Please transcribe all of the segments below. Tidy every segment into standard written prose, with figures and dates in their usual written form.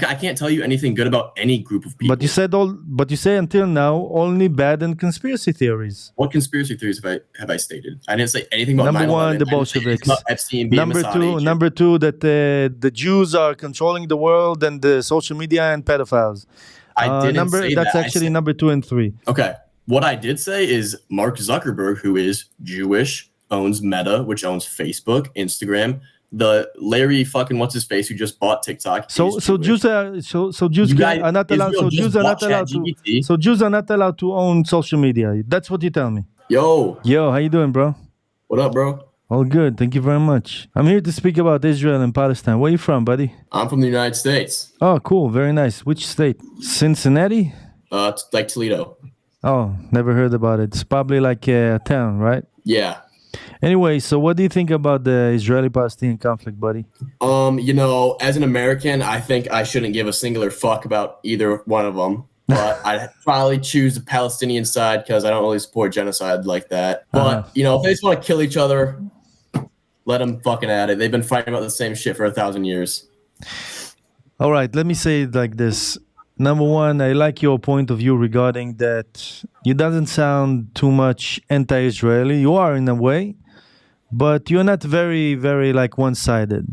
I can't tell you anything good about any group of people. But you say until now only bad and conspiracy theories. What conspiracy theories have I stated? I didn't say anything about Number 9/11. one, the Bolsheviks. About Epstein being Number two, that the Jews are controlling the world and the social media and pedophiles. I didn't say that's that. actually number 2 and 3. Okay. What I did say is Mark Zuckerberg, who is Jewish, owns Meta, which owns Facebook, Instagram. The Larry fucking what's his face who just bought TikTok. So Jews are not allowed. So Jews are not allowed to. So Jews are not allowed to own social media. That's what you tell me. Yo, how you doing, bro? What up, bro? All good. Thank you very much. I'm here to speak about Israel and Palestine. Where you from, buddy? I'm from the United States. Oh, cool. Very nice. Which state? Cincinnati? Like Toledo. Oh, never heard about it. It's probably like a town, right? Yeah. Anyway, so what do you think about the Israeli-Palestinian conflict, buddy? As an American, I think I shouldn't give a singular fuck about either one of them. But I'd probably choose the Palestinian side because I don't really support genocide like that. But, if they just want to kill each other, let them fucking at it. They've been fighting about the same shit for 1,000 years. All right, let me say it like this. Number one, I like your point of view regarding that. You doesn't sound too much anti-Israeli. You are in a way, but you're not very, very like one-sided,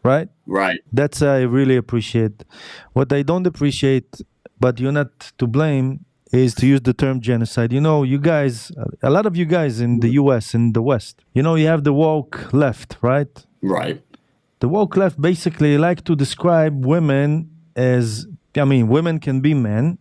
right? Right. That's I really appreciate. What I don't appreciate, but you're not to blame, is to use the term genocide. You guys, a lot of you guys in the U.S. in the West, you have the woke left, right? Right. The woke left basically like to describe women as, women can be men,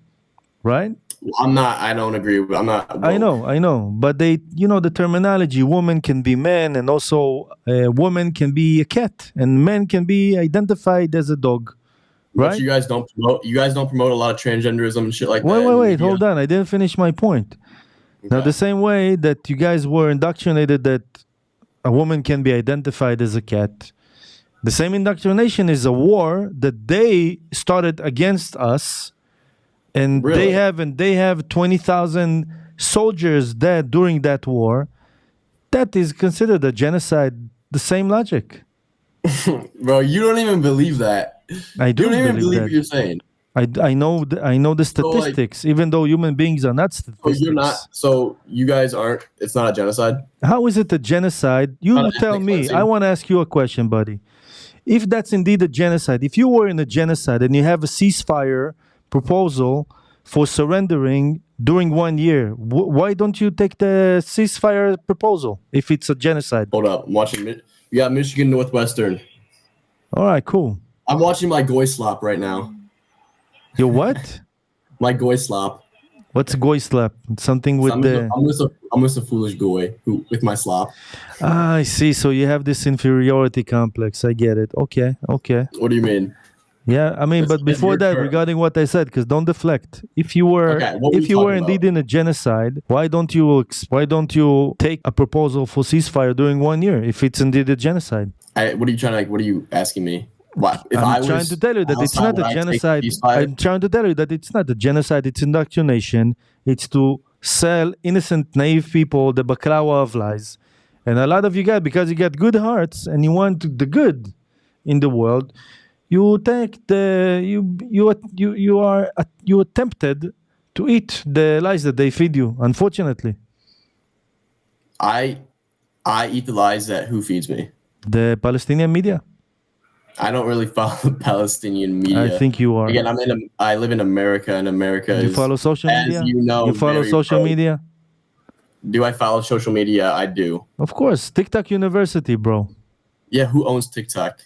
right? I don't agree with. I'm not. Woke. I know. But they, the terminology, woman can be man, and also a woman can be a cat, and men can be identified as a dog, right? But you guys don't promote. You guys don't promote a lot of transgenderism and shit like that. Wait. Hold on. I didn't finish my point. Okay. Now, the same way that you guys were indoctrinated that a woman can be identified as a cat, the same indoctrination is a war that they started against us, and really? they have 20,000 soldiers dead during that war. That is considered a genocide. The same logic. Bro, you don't even believe that. I do. You don't even believe what you're saying. I know the statistics, even though human beings are not statistics. So you're not. So you guys aren't. It's not a genocide. How is it a genocide? You tell me. I want to ask you a question, buddy. If that's indeed a genocide, if you were in a genocide and you have a ceasefire proposal for surrendering during 1 year, why don't you take the ceasefire proposal if it's a genocide? Hold up. I'm watching. You got Michigan Northwestern. All right, cool. I'm watching my goy slop right now. Your what? My goy slop. What's goy slap? Something with I'm just a foolish goy with my slop. I see. So you have this inferiority complex. I get it. Okay. What do you mean? Yeah, but before that, regarding what I said, because don't deflect. If you were indeed in a genocide, why don't you take a proposal for ceasefire during 1 year if it's indeed a genocide? What are you asking me? What? I'm trying to tell you that it's not a genocide. I'm trying to tell you that it's not a genocide. It's indoctrination. It's to sell innocent, naive people the baklava of lies. And a lot of you guys, because you got good hearts and you want the good in the world, you take you are tempted to eat the lies that they feed you. Unfortunately, I eat the lies that who feeds me? The Palestinian media. I don't really follow Palestinian media. I think you are. Again, I live in America, and America you follow social media? You follow social media? Do I follow social media? I do. Of course. TikTok University, bro. Yeah, who owns TikTok?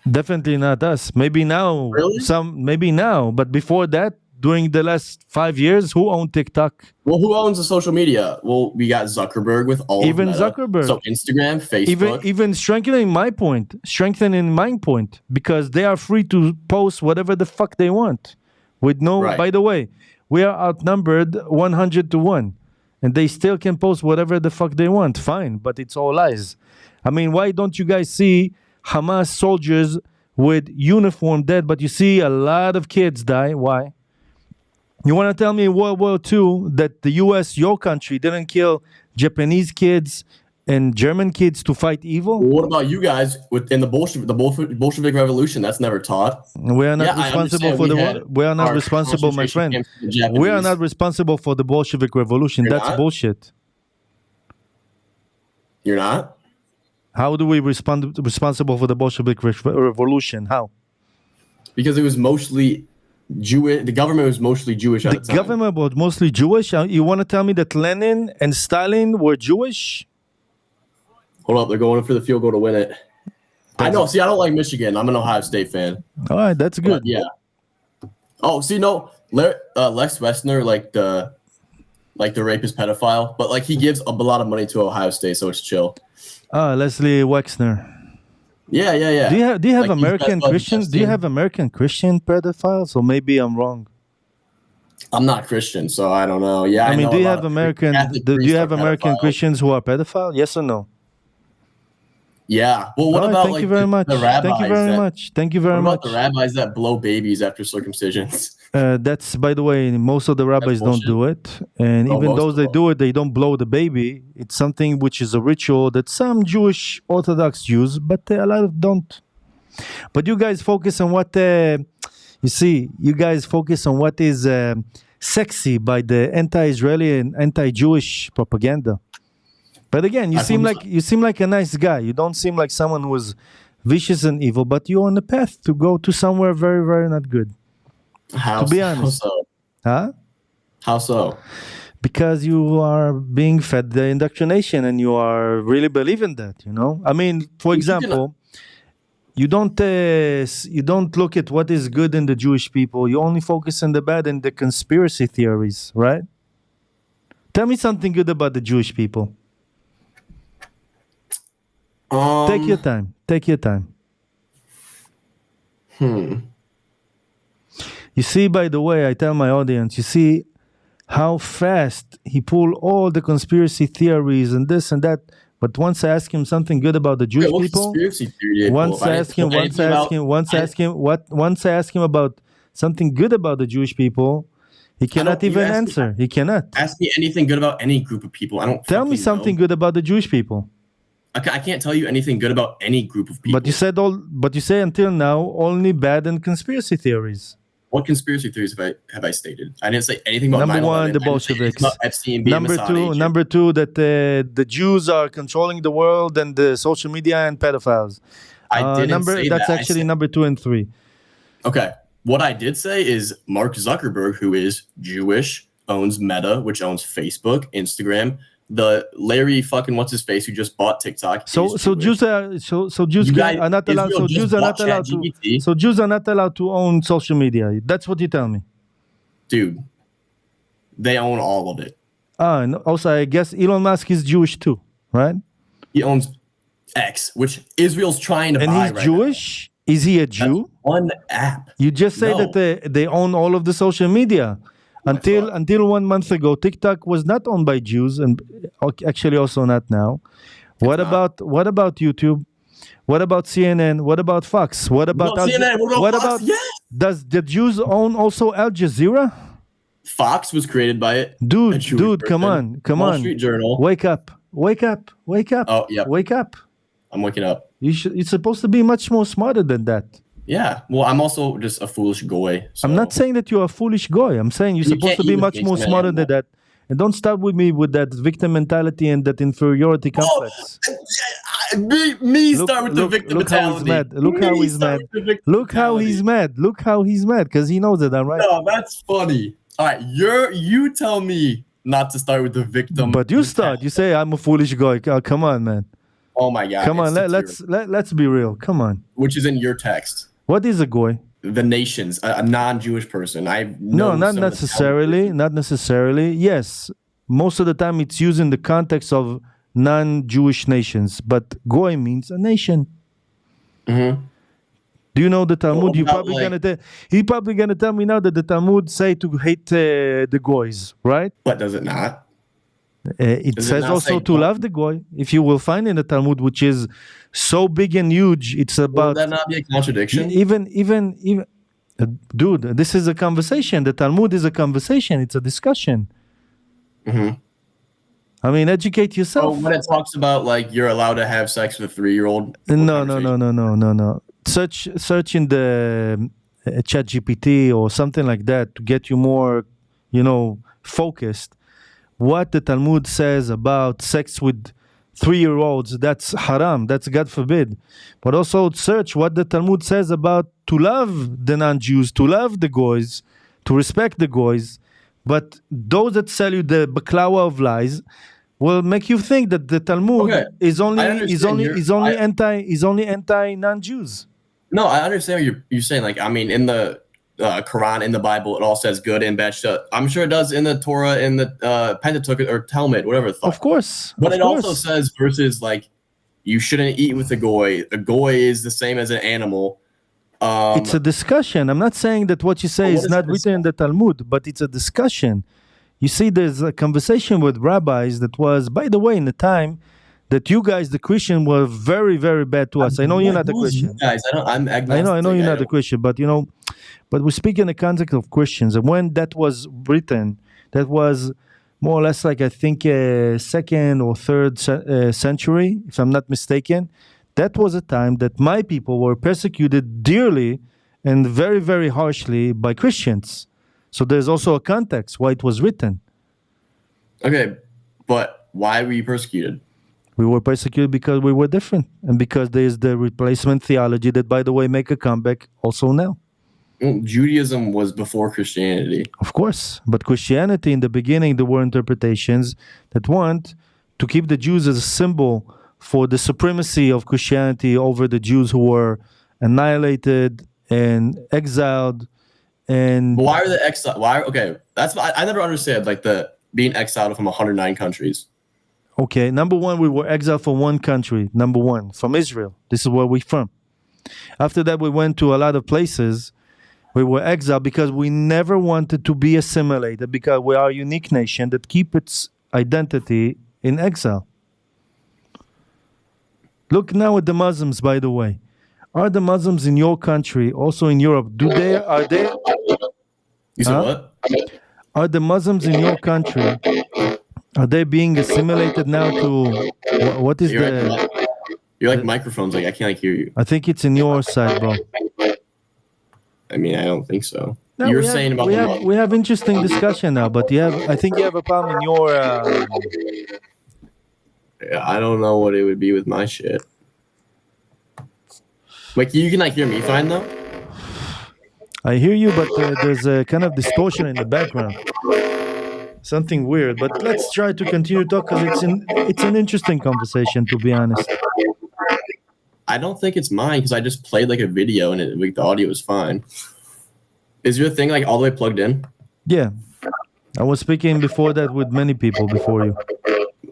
Definitely not us. Maybe now. Really? Maybe now. But before that, during the last 5 years, who owned TikTok? Well, who owns the social media? Well, we got Zuckerberg with all even of Meta. Zuckerberg. So Instagram, Facebook. Even strengthening my point, because they are free to post whatever the fuck they want. With no, right. By the way, we are outnumbered 100 to 1. And they still can post whatever the fuck they want. Fine, but it's all lies. Why don't you guys see Hamas soldiers with uniform dead, but you see a lot of kids die? Why? You want to tell me in World War II that the U.S., your country, didn't kill Japanese kids, and German kids to fight evil? Well, what about you guys within the Bolshevik Revolution? That's never taught. We are not responsible for the. We are not responsible, my friend. We are not responsible for the Bolshevik Revolution. That's bullshit. You're not? How do we responsible for the Bolshevik Revolution? How? Because it was mostly Jewish. The government was mostly Jewish at the time. The government was mostly Jewish? You want to tell me that Lenin and Stalin were Jewish? Hold up, they're going for the field goal to win it. I know. See, I don't like Michigan. I'm an Ohio State fan. All right, that's good. But, yeah. Oh, see, no, Lex Wessner, like the rapist pedophile, but like he gives a lot of money to Ohio State, so it's chill. Leslie Wexner. Yeah. Do you have American Christian? Do you have American Christian pedophiles? Or maybe I'm wrong. I'm not Christian, so I don't know. Yeah, I mean, do you have American? Do you have American Christians who are pedophiles? Yes or no? Yeah. Well, what about thank you very much. The rabbis? Thank you very much. Thank you very much. What about the rabbis that blow babies after circumcisions? That's, by the way, most of the rabbis don't do it, and even those that do it, they don't blow the baby. It's something which is a ritual that some Jewish Orthodox use, but a lot of don't. But you guys focus on what you see. You guys focus on what is sexy by the anti-Israeli and anti-Jewish propaganda. But again, you seem like a nice guy. You don't seem like someone who is vicious and evil, but you're on the path to go to somewhere very, very not good. To be honest. How so? Huh? How so? Because you are being fed the indoctrination and you are really believing that, I mean, for example, you don't look at what is good in the Jewish people. You only focus on the bad and the conspiracy theories, right? Tell me something good about the Jewish people. Take your time. You see, by the way, I tell my audience, you see how fast he pulled all the conspiracy theories and this and that. But once I ask him something good about the Jewish people, once I ask him about something good about the Jewish people, he cannot even answer. He cannot. Ask me anything good about any group of people. I don't. Tell me something good about the Jewish people. I can't tell you anything good about any group of people. But you say until now only bad and conspiracy theories. What conspiracy theories have I stated? I didn't say anything about Number 1, the Bolsheviks. Number two, that the Jews are controlling the world and the social media and pedophiles. I didn't say that. That's actually number 2 and 3. Okay. What I did say is Mark Zuckerberg, who is Jewish, owns Meta, which owns Facebook, Instagram. The Larry fucking what's his face who just bought TikTok. So Jews are not allowed. So Jews are not allowed to. So Jews are not allowed to own social media. That's what you tell me, dude. They own all of it. And also, I guess Elon Musk is Jewish too, right? He owns X, which Israel's trying to buy. And he's Jewish. Now. Is he a Jew? That's one app. You just say that they own all of the social media. Until 1 month ago, TikTok was not owned by Jews, and actually also not now. What about YouTube? What about CNN? What about Fox? What about CNN? What about Fox? Yes. Does the Jews own also Al Jazeera? Fox was created by it. Dude, come on. Wall Street Journal. Wake up. Oh yeah. Wake up. I'm waking up. You're supposed to be much more smarter than that. Yeah, well, I'm also just a foolish goy. So. I'm not saying that you're a foolish goy. I'm saying you're supposed to be much more smarter than that. And don't start with me with that victim mentality and that inferiority complex. Me start with the victim mentality. Look how he's mad. Look how he's mad because he knows that I'm right. No, that's funny. All right, you tell me not to start with the victim. But you start. You say I'm a foolish goy. Oh, come on, man. Oh my God! Come on, let's be real. Come on. Which is in your text. What is a goy? The nations, a non-Jewish person. No, not necessarily. Not necessarily. Yes, most of the time it's used in the context of non-Jewish nations, but goy means a nation. Mm-hmm. Do you know the Talmud? He's probably gonna tell me now that the Talmud say to hate the goys, right? But does it not? It says also to love the goy. If you will find in the Talmud, which is so big and huge, it's about. Would that not be a contradiction? Even, dude, this is a conversation. The Talmud is a conversation. It's a discussion. Mm-hmm. I mean, educate yourself. Oh, when it talks about like you're allowed to have sex with a 3-year-old. No. Search in the Chat GPT or something like that to get you more, focused. What the Talmud says about sex with 3-year-olds, that's haram, that's God forbid. But also search what the Talmud says about to love the non-Jews, to love the goys, to respect the goys. But those that sell you the baklawa of lies will make you think that the Talmud is only anti non-Jews. No, I understand what you're saying. Like, I mean, in the Quran, in the Bible, it all says good and bad stuff. I'm sure it does in the Torah, in the Pentateuch or Talmud, whatever the fuck. Of course. But it also says verses like you shouldn't eat with a goy. A goy is the same as an animal. It's a discussion. I'm not saying that what you say is not written in the Talmud, but it's a discussion. You see, there's a conversation with rabbis that was, by the way, in the time that you guys, the Christian, were very, very bad to us. I know you're not a Christian. Guys, I'm agnostic. I know you're not a Christian, but but we speak in the context of Christians. And when that was written, that was more or less like, I think, 2nd or 3rd century, if I'm not mistaken. That was a time that my people were persecuted dearly and very, very harshly by Christians. So there's also a context why it was written. Okay, but why were you persecuted? We were persecuted because we were different, and because there is the replacement theology that, by the way, make a comeback also now. Judaism was before Christianity. Of course, but Christianity, in the beginning, there were interpretations that want to keep the Jews as a symbol for the supremacy of Christianity over the Jews who were annihilated and exiled. And but why are the exile? Okay, that's I never understood like the being exiled from 109 countries. Okay, number one, we were exiled from one country. Number one, from Israel. This is where we're from. After that, we went to a lot of places. We were exiled because we never wanted to be assimilated, because we are a unique nation that keep its identity in exile. Look now at the Muslims, by the way. Are the Muslims in your country, also in Europe, are they? You said what? Are the Muslims in your country, are they being assimilated now to, what is You're like microphones, like I can't hear you. I think it's in your side, bro. I mean, I don't think so. No, You're saying about we have interesting discussion now, but I think you have a problem in your I don't know what it would be with my shit. Wait, you can like hear me fine though? I hear you, but there's a kind of distortion in the background. Something weird, but let's try to continue talk because it's an interesting conversation, to be honest. I don't think it's mine because I just played like a video and the audio was fine. Is your thing like all the way plugged in? Yeah, I was speaking before that with many people before you.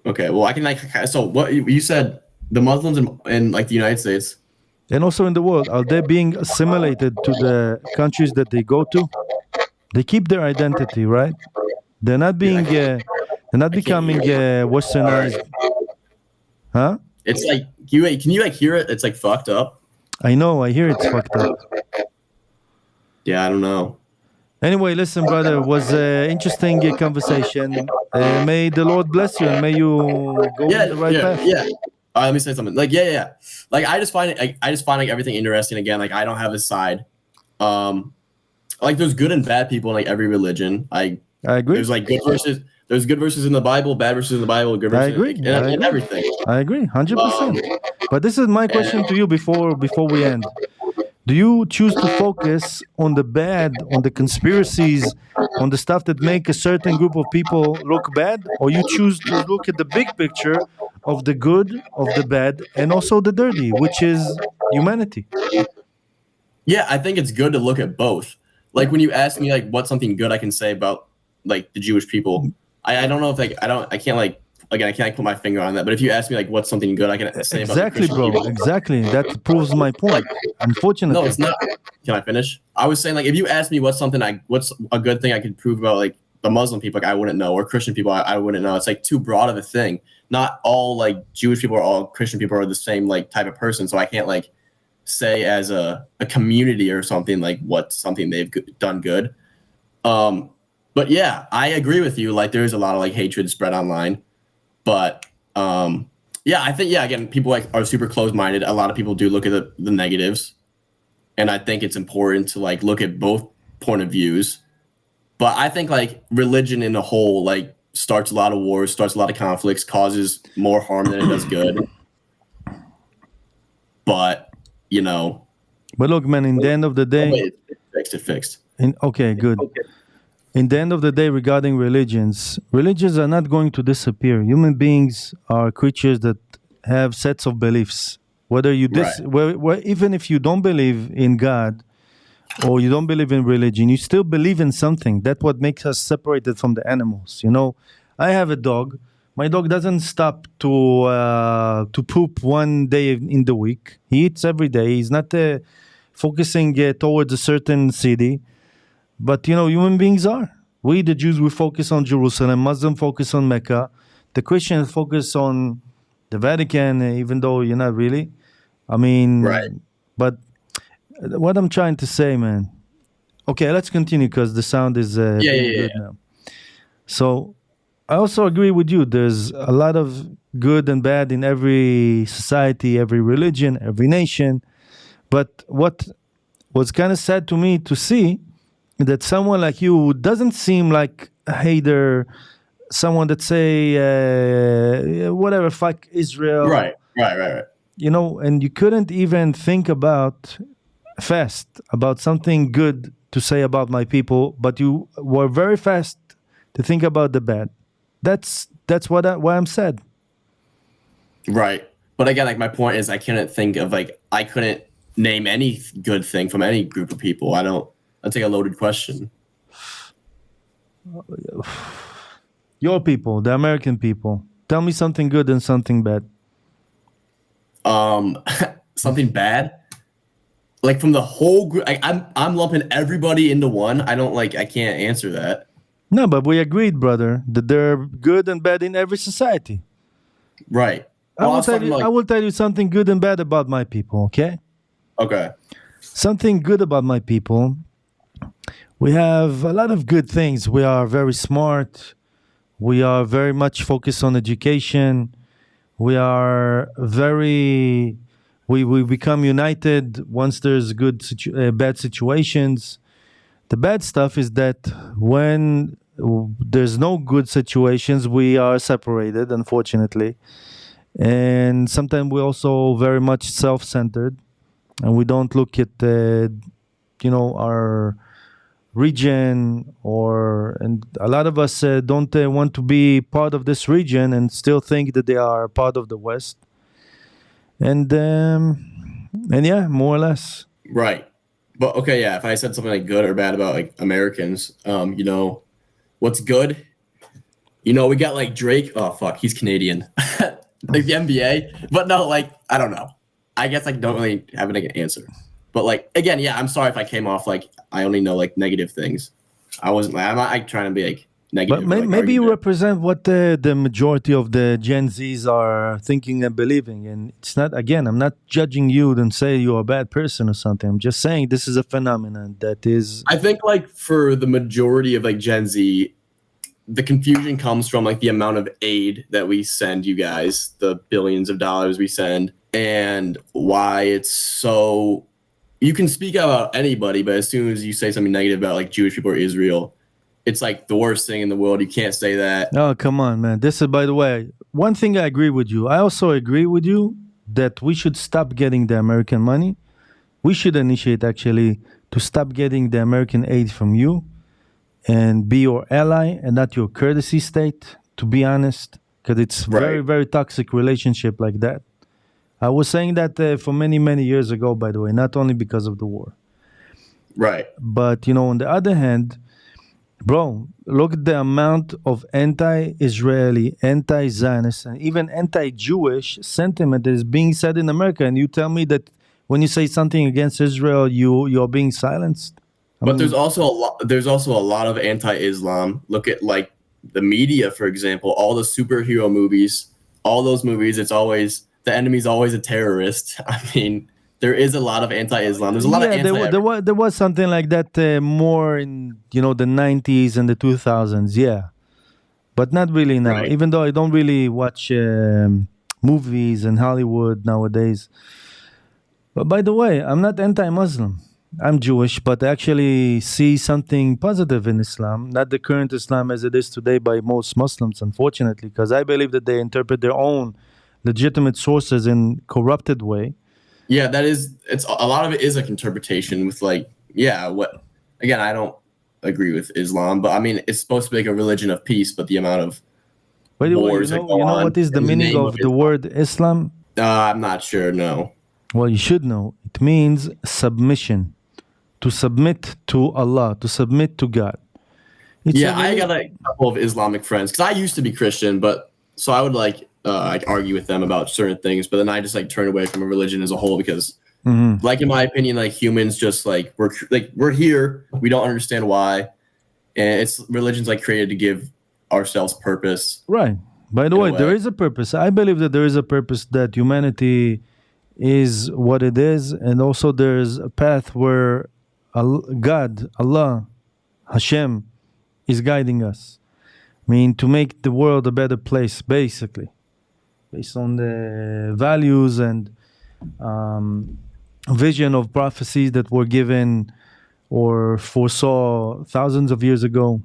Okay, well I can like so what you said the Muslims in like the United States and also in the world, are they being assimilated to the countries that they go to? They keep their identity, right? They're not being they're not becoming westernized. Huh? It's like can you like hear it? It's like fucked up. I know, I hear it's fucked up. Yeah, I don't know. Anyway, listen, brother, it was an interesting conversation. May the Lord bless you and may you go in the right path. Yeah. Let me say something. Like, yeah. Like, I just find like everything interesting. Again, like I don't have a side. Like there's good and bad people in like every religion. I agree. There's like good verses. There's good verses in the Bible, bad verses in the Bible, good verses. I agree. And everything. I agree, 100%. But this is my question to you before we end. Do you choose to focus on the bad, on the conspiracies, on the stuff that make a certain group of people look bad, or you choose to look at the big picture of the good, of the bad, and also the dirty, which is humanity? Yeah, I think it's good to look at both. Like when you ask me like what's something good I can say about like the Jewish people, I don't know if like I can't like again I can't put my finger on that. But if you ask me like what's something good I can say about the Christian people, exactly. That proves my point. Unfortunately, no, it's not. Can I finish? I was saying like if you ask me what's a good thing I could prove about like the Muslim people, like I wouldn't know, or Christian people, I wouldn't know. It's like too broad of a thing. Not all like Jewish people or all Christian people are the same like type of person, so I can't like say as a community or something like what's something they've done good. But yeah, I agree with you. Like there's a lot of like hatred spread online. But yeah, I think again, people like are super closed-minded. A lot of people do look at the negatives, and I think it's important to like look at both point of views. But I think like religion in a whole like starts a lot of wars, starts a lot of conflicts, causes more harm than it does good. But But look, man, in the end of the day, it fixed. Okay, good. In the end of the day, regarding religions are not going to disappear. Human beings are creatures that have sets of beliefs. Whether you even if you don't believe in God or you don't believe in religion, you still believe in something. That's what makes us separated from the animals. I have a dog. My dog doesn't stop to poop one day in the week. He eats every day. He's not focusing towards a certain city. But, human beings are. We, the Jews, we focus on Jerusalem. Muslims focus on Mecca. The Christians focus on the Vatican, even though you're not really. I mean, but what I'm trying to say, man. Okay, let's continue because the sound is good now. So I also agree with you. There's a lot of good and bad in every society, every religion, every nation. But what was kind of sad to me to see that someone like you doesn't seem like a hater, someone that say whatever, fuck Israel. Right. And you couldn't even think about something good to say about my people, but you were very fast to think about the bad. That's why I'm sad. Right. But again, like my point is I couldn't name any good thing from any group of people. That's like a loaded question. Your people, the American people. Tell me something good and something bad. Something bad? Like from the whole group, I'm lumping everybody into one. I can't answer that. No, but we agreed, brother, that there are good and bad in every society. Right. I will tell you something good and bad about my people, okay? Okay. Something good about my people. We have a lot of good things. We are very smart. We are very much focused on education. We are we become united once there's bad situations. The bad stuff is that when there's no good situations, we are separated, unfortunately. And sometimes we're also very much self-centered, and we don't look at our region, and a lot of us don't want to be part of this region and still think that they are part of the West. And yeah, more or less. Right. But okay, yeah, if I said something like good or bad about like Americans, what's good? We got like Drake. Oh fuck, he's Canadian. Like the NBA. But no, like I don't know. I guess I don't really have an answer. But like again, yeah, I'm sorry if I came off like I only know like negative things. I'm not trying to be like negative. But maybe you represent what the majority of the Gen Zs are thinking and believing. And it's not, again, I'm not judging you and say you're a bad person or something. I'm just saying this is a phenomenon that is. I think like for the majority of like Gen Z, the confusion comes from like the amount of aid that we send you guys, the billions of dollars we send, and why it's so. You can speak about anybody, but as soon as you say something negative about like Jewish people or Israel, it's like the worst thing in the world. You can't say that. Oh, come on, man. This is, by the way, one thing I agree with you. I also agree with you that we should stop getting the American money. We should initiate actually to stop getting the American aid from you and be your ally and not your courtesy state, to be honest, because it's very, very toxic relationship like that. I was saying that for many, many years ago, by the way, not only because of the war. Right. But, on the other hand, bro, look at the amount of anti-Israeli, anti-Zionist, and even anti-Jewish sentiment that is being said in America. And you tell me that when you say something against Israel, you're being silenced? But there's also a lot of anti-Islam. Look at like the media, for example, all the superhero movies, all those movies, it's always... the enemy's always a terrorist. I mean, there is a lot of anti-Islam. There's a lot of anti. There was something like that more in the 90s and the 2000s. Yeah, but not really now. Right. Even though I don't really watch movies in Hollywood nowadays. But by the way, I'm not anti-Muslim. I'm Jewish, but I actually see something positive in Islam, not the current Islam as it is today by most Muslims, unfortunately, because I believe that they interpret their own legitimate sources in corrupted way. Yeah, it's a lot of it is like interpretation with like, yeah, what, again, I don't agree with Islam, but I mean, it's supposed to be like a religion of peace, but the amount of By the way, wars that go you know on what is the in the meaning name of of the Islam. word Islam? I'm not sure, no. Well, you should know. It means submission, to submit to Allah, to submit to God. Yeah, I got a couple of Islamic friends because I used to be Christian, but so I would like argue with them about certain things, but then I just like turn away from a religion as a whole because, like in my opinion, like humans just like we're here, we don't understand why, and it's religion's like created to give ourselves purpose. Right. By the way, there is a purpose. I believe that there is a purpose, that humanity is what it is, and also there's a path where God, Allah, Hashem, is guiding us. I mean, to make the world a better place, basically, based on the values and vision of prophecies that were given or foresaw thousands of years ago.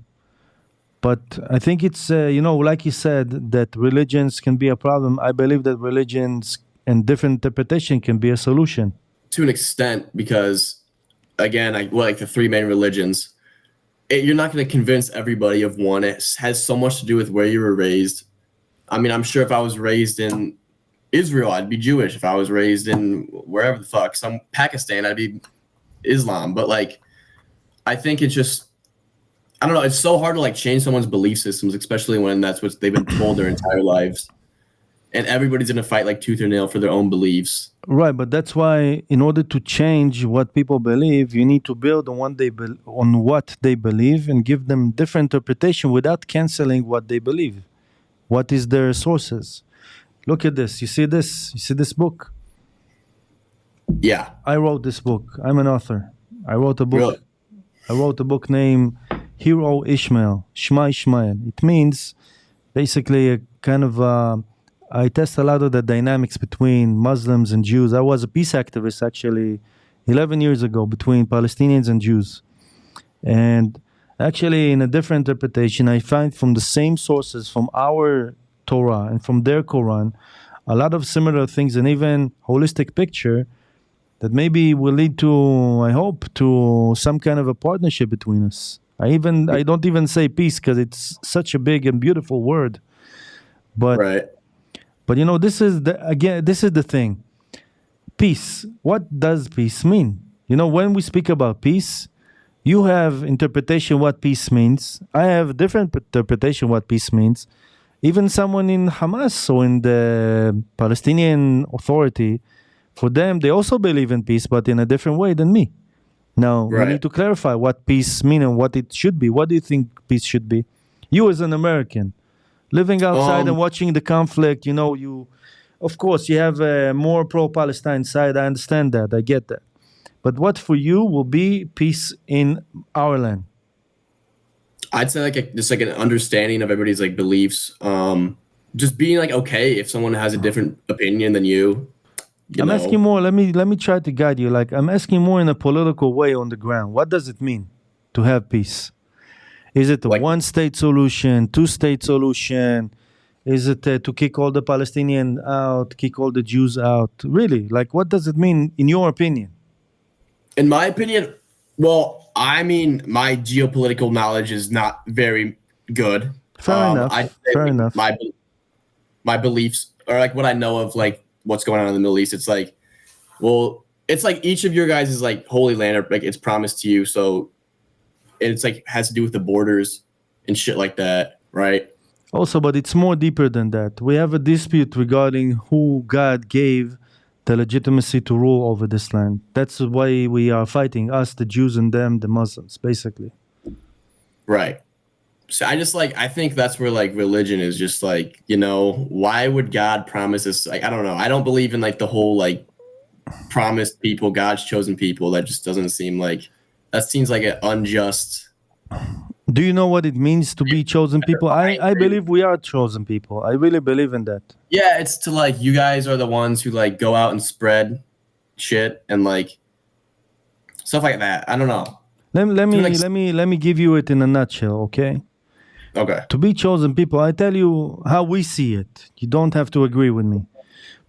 But I think it's, like you said, that religions can be a problem. I believe that religions and different interpretation can be a solution. To an extent, because, again, like the three main religions, you're not going to convince everybody of one. It has so much to do with where you were raised. I mean, I'm sure if I was raised in Israel, I'd be Jewish. If I was raised in wherever the fuck, some Pakistan, I'd be Islam. But like, I think it's just, I don't know. It's so hard to like change someone's belief systems, especially when that's what they've been told their entire lives. And everybody's gonna fight like tooth or nail for their own beliefs. Right, but that's why, in order to change what people believe, you need to build on what they believe and give them different interpretation without canceling what they believe. What is their sources? Look at this. You see this? You see this book? Yeah. I wrote this book. I'm an author. I wrote a book. Really? I wrote a book named Hero Ishmael, Shema Ishmael. It means basically a kind of I test a lot of the dynamics between Muslims and Jews. I was a peace activist actually 11 years ago between Palestinians and Jews. And actually, in a different interpretation, I find from the same sources, from our Torah and from their Quran, a lot of similar things, and even holistic picture that maybe will lead to, I hope, to some kind of a partnership between us. I don't even say peace because it's such a big and beautiful word. But right. But this is the thing. Peace. What does peace mean? When we speak about peace, you have interpretation what peace means. I have different interpretation what peace means. Even someone in Hamas or in the Palestinian Authority, for them, they also believe in peace, but in a different way than me. Now, we need to clarify what peace means and what it should be. What do you think peace should be? You as an American, living outside and watching the conflict, of course, you have a more pro-Palestine side. I understand that. I get that. But what for you will be peace in our land? I'd say just like an understanding of everybody's like beliefs. Just being like okay if someone has a different opinion than you. I'm asking more. Let me try to guide you. Like I'm asking more in a political way on the ground. What does it mean to have peace? Is it a one-state solution, two-state solution? Is it to kick all the Palestinians out, kick all the Jews out? Really? Like, what does it mean in your opinion? In my opinion, well, I mean, my geopolitical knowledge is not very good. Fair enough. Fair enough. My beliefs, or like what I know of like what's going on in the Middle East, it's like, well, it's like each of your guys is like holy land, or like it's promised to you, so it's like has to do with the borders and shit like that, right? Also, but it's more deeper than that. We have a dispute regarding who God gave the legitimacy to rule over this land. That's why we are fighting, us, the Jews, and them, the Muslims, basically. Right. So I think that's where like religion is just like, why would God promise us? Like, I don't know. I don't believe in like the whole like promised people, God's chosen people. That just doesn't seem like, that seems like an unjust Do you know what it means to be chosen people? I believe we are chosen people. I really believe in that. Yeah, it's to like, you guys are the ones who like go out and spread shit and like stuff like that. I don't know. Let me give you it in a nutshell, okay? Okay. To be chosen people, I tell you how we see it. You don't have to agree with me.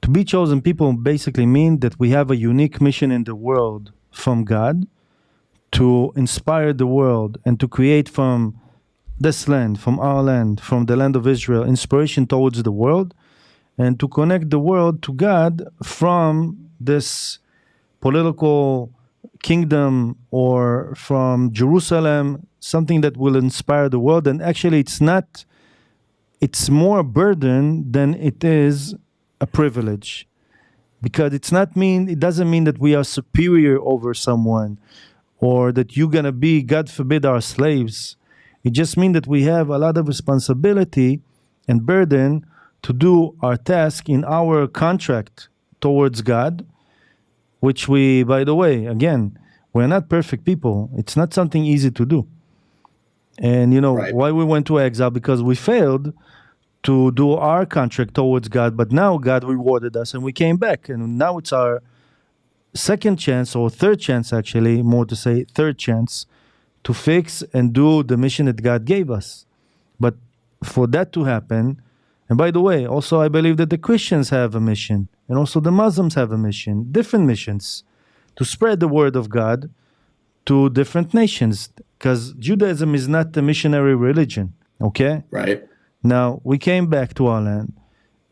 To be chosen people basically mean that we have a unique mission in the world from God to inspire the world and to create from this land, from our land, from the land of Israel, inspiration towards the world, and to connect the world to God from this political kingdom or from Jerusalem, something that will inspire the world. And actually, it's more a burden than it is a privilege, because it doesn't mean that we are superior over someone or that you're going to be, God forbid, our slaves. It just means that we have a lot of responsibility and burden to do our task in our contract towards God, which we, by the way, again, we're not perfect people. It's not something easy to do. And why we went to exile? Because we failed to do our contract towards God, but now God rewarded us and we came back. And now it's our second chance, or third chance actually, more to say third chance, to fix and do the mission that God gave us. But for that to happen, and by the way, also I believe that the Christians have a mission, and also the Muslims have a mission, different missions, to spread the word of God to different nations, because Judaism is not a missionary religion, okay? Right. Now, we came back to our land,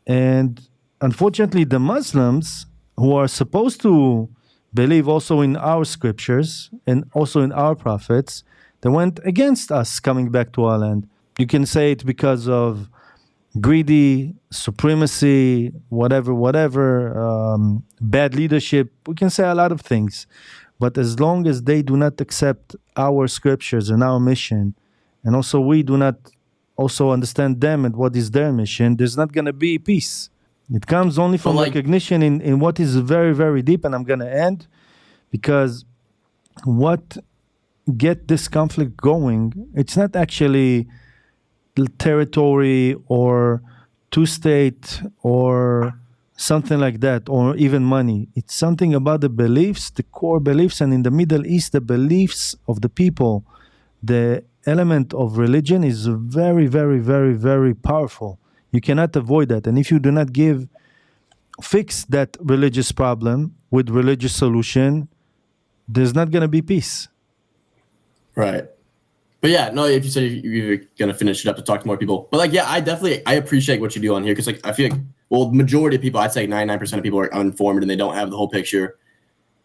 and unfortunately the Muslims, who are supposed to believe also in our scriptures and also in our prophets, they went against us coming back to our land. You can say it because of greedy, supremacy, whatever, bad leadership. We can say a lot of things. But as long as they do not accept our scriptures and our mission, and also we do not also understand them and what is their mission, there's not going to be peace. It comes only from recognition in what is very, very deep. And I'm going to end, because what get this conflict going, it's not actually territory or two-state or something like that, or even money. It's something about the beliefs, the core beliefs, and in the Middle East, the beliefs of the people. The element of religion is very, very, very, very powerful. You cannot avoid that. And if you do not fix that religious problem with religious solution, there's not going to be peace. Right. But yeah, no, if you said you're going to finish it up to talk to more people. But like, yeah, I appreciate what you do on here, because like, I feel like, well, the majority of people, I'd say 99% of people are uninformed and they don't have the whole picture.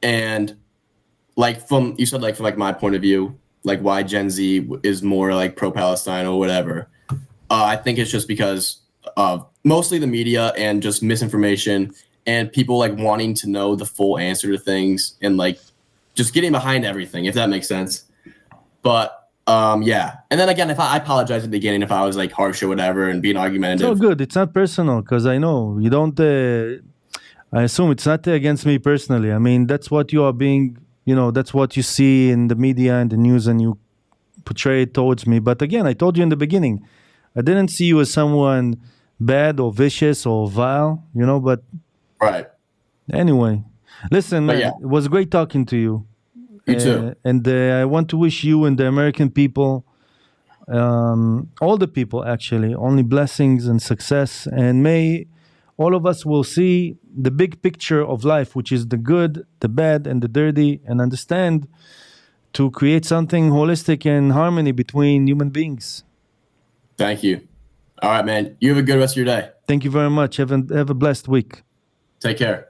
And like, from my point of view, like why Gen Z is more like pro-Palestine or whatever, I think it's just because of mostly the media and just misinformation and people like wanting to know the full answer to things and like just getting behind everything, if that makes sense. But yeah. And then again, if I apologize at the beginning if I was like harsh or whatever and being argumentative. It's all good. It's not personal, because I know you don't. I assume it's not against me personally. I mean, that's what you are being. That's what you see in the media and the news, and you portray it towards me. But again, I told you in the beginning, I didn't see you as someone bad or vicious or vile. But right. Anyway, listen, man. Yeah. It was great talking to you. You too. And I want to wish you and the American people, all the people actually, only blessings and success. And may all of us will see the big picture of life, which is the good, the bad, and the dirty, and understand to create something holistic and harmony between human beings. Thank you. All right, man. You have a good rest of your day. Thank you very much. Have a blessed week. Take care.